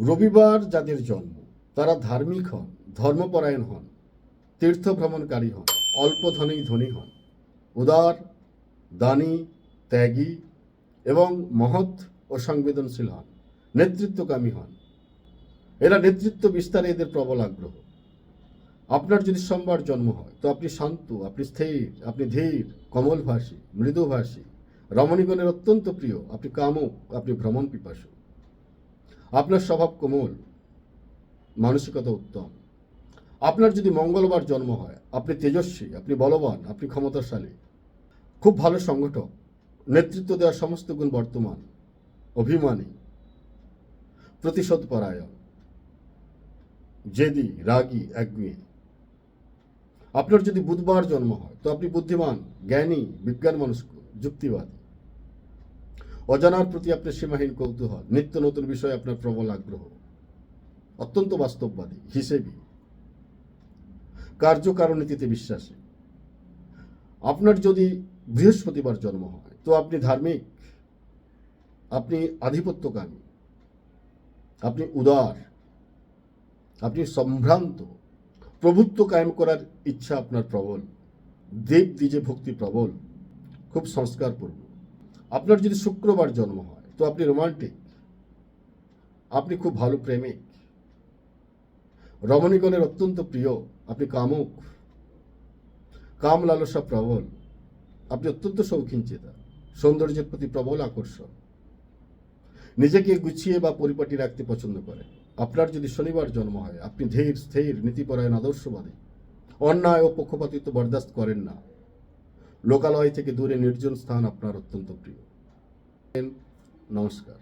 রবিবার যাদের জন্ম তারা ধার্মিক হন, ধর্মপরায়ণ হন, তীর্থ ভ্রমণকারী হন, অল্প ধনেই ধনী হন, উদার, দানী, ত্যাগী এবং মহৎ ও সংবেদনশীল হন, নেতৃত্বকামী হন। এরা নেতৃত্ব বিস্তারে এদের প্রবল আগ্রহ। আপনার যদি সোমবার জন্ম হয় তো আপনি শান্ত, আপনি স্থির, আপনি ধীর, কমলভাষী, মৃদুভাষী, রমণীগণের অত্যন্ত প্রিয়, আপনি কামুক, আপনি ভ্রমণ পিপাসু। আপনার স্বভাব কোমল, মানসিকতা উত্তম। আপনার যদি মঙ্গলবার জন্ম হয় আপনি তেজস্বী, আপনি বলবান, আপনি ক্ষমতাশালী, খুব ভালো সংগঠক, নেতৃত্ব দেওয়ার সমস্ত গুণ বর্তমান, অভিমানী, প্রতিশোধ পরায়ণ, জেদি, রাগী, একগুঁয়ে। আপনার যদি বুধবার জন্ম হয় তো আপনি বুদ্ধিমান, জ্ঞানী, বিজ্ঞানমনস্ক, যুক্তিবাদী। অজানার প্রতি আপনার সীমাহীন কৌতূহল, নিত্য নতুন বিষয়ে আপনার প্রবল আগ্রহ, অত্যন্ত বাস্তববাদী, হিসেবী, কার্যকারণীতিতে বিশ্বাসী। আপনার যদি বৃহস্পতিবার জন্ম হয় তো আপনি ধার্মিক, আপনি আধিপত্যকামী, আপনি উদার, আপনি সম্ভ্রান্ত, প্রভুত্ব কায়েম করার ইচ্ছা আপনার প্রবল, দেব দ্বিজে ভক্তি প্রবল, খুব সংস্কারপূর্ণ। আপনার যদি শুক্রবার জন্ম হয় তো আপনি রোমান্টিক, আপনি খুব ভালো প্রেমিক, রমণীগণের অত্যন্ত প্রিয়, আপনি কামুক, কাম লালসা প্রবল, আপনি অত্যন্ত শৌখিন চেতা, সৌন্দর্যের প্রতি প্রবল আকর্ষণ, নিজেকে গুছিয়ে বা পরিপাটি রাখতে পছন্দ করেন। আপনার যদি শনিবার জন্ম হয় আপনি ধীর, স্থির, নীতিপরায়ণ, আদর্শবাদী, অন্যায় ও পক্ষপাতিত্ব বরদাস্ত করেন না, লোকালয় থেকে দূরে নির্জন স্থান আপনার অত্যন্ত প্রিয়। নমস্কার।